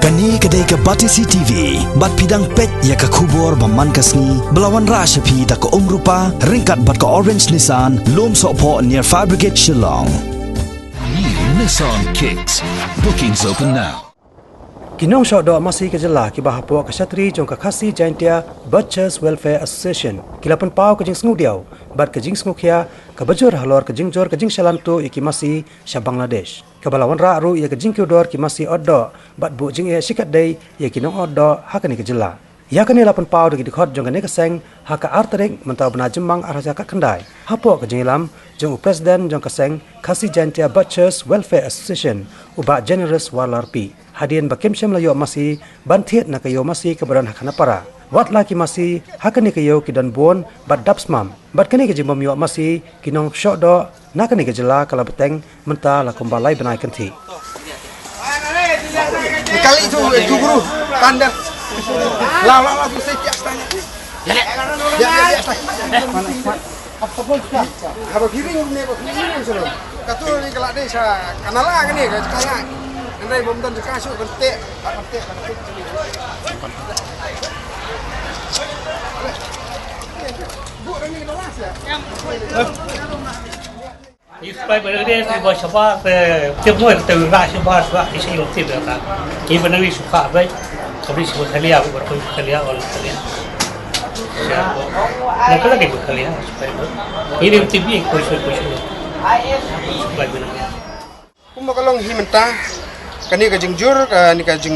Kani kedai ke Batisi TV, bat pidang pet ya ke kubur baman kasni, belawan rashapi tak ke rupa, ringkat bat ke Orange Nissan, lom sokpo near Fire Brigade Shillong. New Nissan Kicks. Bookings open now. Kinong shot do masih kejela ki bahapo ke Syatri jong ke Khasi Jaintia Butchers Welfare Association. Kilapan pau ke jing sngu diau, bat ke jing sngu khia ke bajur halor ke jing jor ke jing shalantu iki masih sya Bangladesh. Kebalawan ru ia ke jing kyudor ki masih oddo, bat bu jing ia sikat dei ia kinong oddo hakani kejela. Ya kani lapan pau de dikhot jong ke seng haka arterik mentau bena jemang araja kat kendai. Hapo ke jing ilam jong presiden jong ke seng Khasi Jaintia Butchers Welfare Association uba generous warlarpi. Hadian bakim syam layo masih bantiet na kayo masih kebaran hakana para. Wat laki masih hakani kayo kidan bon bat dapsmam. Bat kani ke jimbom yo masih kinong syok do na kani ke jela kala beteng menta la kumbalai benai kenti. Kali itu guru tanda. La saya tiap tanya. Ya. Apa pun sudah. Kalau kiri ni sudah. Katu ni kalau desa kanala kan ni kayak Andai bom dan kasut bentik, bentik. Bu ni balas ya. Ispai berada di bawah sebab semua terurah sebab isi lokti berada. Ini benar suka baik. Kami sebut kalian berkali kalian oleh kalian. Nak lagi berkalian supaya ini tibi kuisu. Supaya benar. Kumakalong himenta. Kani ka jing jur kani ka jing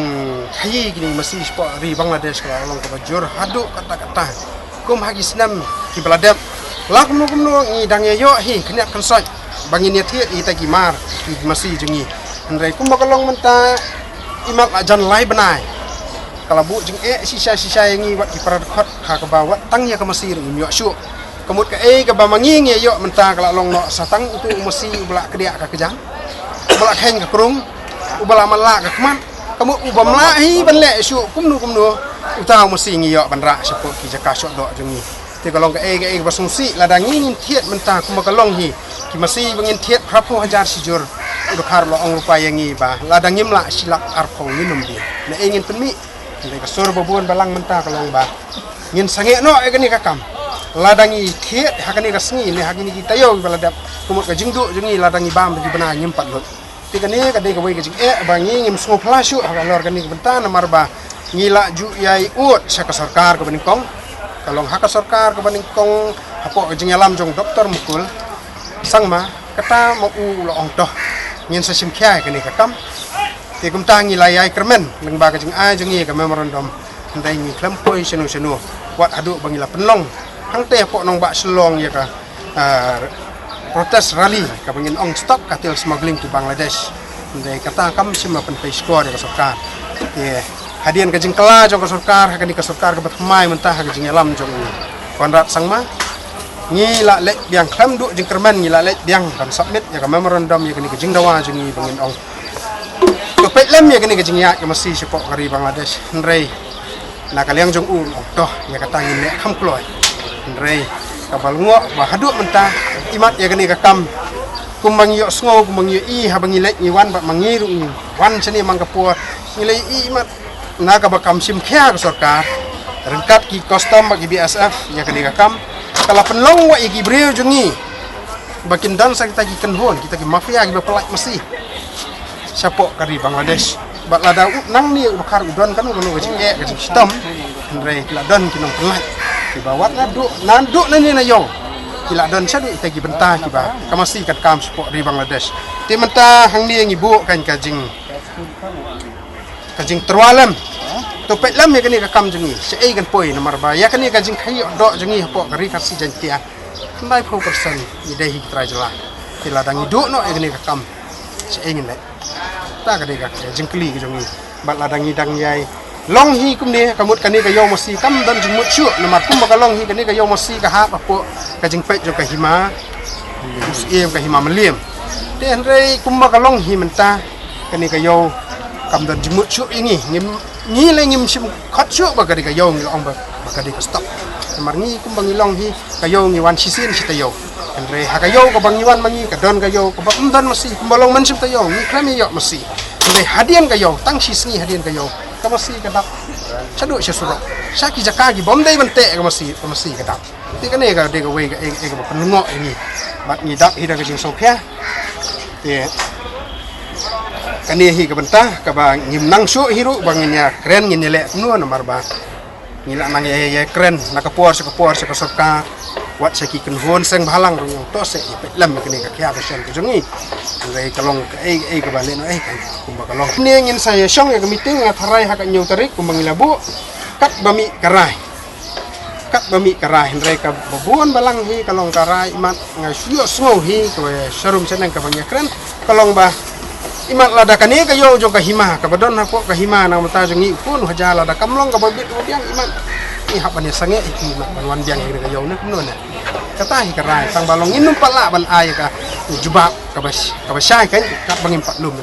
hayi kini masih sport ri Bangladesh kalau long ka jur haduk kata-kata kum hagi senam ki beladap lak mu ngi dang yo hi kena konsoi bangin ya thiet i ta ki mar ki masih jingi andai kum bakalong menta imak ajan lai benai kalau bu jing sisa yang ngi wat ki paradkhot ha ka bawat tang ya ka masih ri yo syu kemut ka ka ba mangi ngi yo menta kalau long no satang itu masih belak kedia ka kejang belak heng ka krung ubala malak keman kamu ubam lahi banlek syuk kumnu utau mesti ngiyok banra sepok ki jaka syok dok jengi ti kalong ke basungsi ladang ngin thiet menta kuma kalong hi ki mesti bangin thiet prapo hajar sijur udakhar lo ong rupa yangi ba ladang ngimla silak arpo nginum di na ingin penmi ndai ka sur babun balang menta kalong ba ngin sange no egani kakam ladangi thiet hakani rasngi ne hakini kitayo baladap kumut ka jingdu jengi ladangi bam di bena nyempat lot kani kadai kawai kajing bangi ngim sungo plasyu hakalor kani kebentan marba ngila ju yai ut saka sarkar kebaning kong kalong haka sarkar kebaning kong hapo kajing alam jong doktor mukul sangma kata mau lo ong toh ngin sasim kya kani kakam ti kumta ngila yai kermen leng ba kajing a jengi ka memorandum ndai ngi klempoi senu wat adu bangila penlong hang te hapo nong ba selong ya ka protes rally kabangin ong stop katil smuggling to Bangladesh. Ndai kata kam sima penpai skor ya sarkar. Ye hadian ka jingkala jong ka sarkar hakani ka sarkar ka batmai mentah ka jing alam jong konrat sangma ngila lek biang klam du jing kerman ngila lek biang kan submit ya ka memorandum ya kani ka jing dawa jing bangin ong. To petlem ya kani ka jing ya masih sepok kari Bangladesh. Ndai nakaliang jong toh ya kata ngin lek kham kloi. Ndai kabal ngo bahaduk mentah imat ya kani kakam kumang yo sngo kumang yo i habangi lek ni wan ba mangiru ni wan chani mangkapo ngilai i imat naga bakam sim khia ka sarkar rengkat ki custom bagi BSF ya kani kakam kala penlong wa igi breu jungi bakin dan sa kita ki kenhon kita ki mafia ki pelak mesti sapok kari Bangladesh bat lada nang ni bakar udon kan ulo gajing gajing sistem ndre ladon kinong pelak bawat nanduk nani na yo kila don sadu itagi bentah kiba kamasi kat kam support di Bangladesh ti menta hang ni ngibu kan kajing terwalam to petlam ya kani kakam jengi sei kan poi nomor ba ya kani kajing khai dok jengi hapo kari Khasi Jaintia 90% idai hitra jela kila dang iduk no ya kani kakam sei ngin le ta kani kajing kli jengi bat ladang idang yai long hi kumni kamut kani ka yo mesti kam dan jumut syu nomor kum ba long hi kani ka yo mesti ka ha apo ka jing pet jo ka hima musiem ka hima meliam den rei kum ba long hi menta kani ka yo kam dan jumut syu ini ngi le ngim sim khat syu ba ka yo ngi ong ba ka stop nomor ni kum ba ngi long hi ka yo ngi wan sisin sita yo den rei ha ka yo ka bang wan mangi ka don ka yo ka ba dan mesti kum ba long men sim ta yo ngi klami yo mesti le hadian ka yo tang sisni hadian ka yo ka masi ka dak chadu sesuro saki jaka gi bom dai bante ka masi ka dak ti ka ne ka de ka we ka ka penungo ini bat ni dak hida ka jing so phya ti kani hi ka banta ka ba ngim nang su hiru bangnya keren ngin le nu nomor ba ngila nang ye keren nakapor sa ka wat saki kan hon sang balang rong to se lam kini ka kya ka shan ka jungi ngai kalong ka bale no kan kumba kalong ni ngin saya syong ya meeting ngarai hak nyu tarik kumbang labu kat bami karai ngai ka babuan balang hi kalong karai imat ngai sio smo hi ko sharum senang ka bangya keren kalong ba imat lada kani ka yo jo ka hima ka badon ha ko ka hima nang mata jungi pun hajala da kamlong ka babit biang imat ni hapane sange iki wan biang ire ka yo na kuno na kata hi karai sang balong inum pala ban ay ka jubak ka basyai kan ka bangim patlum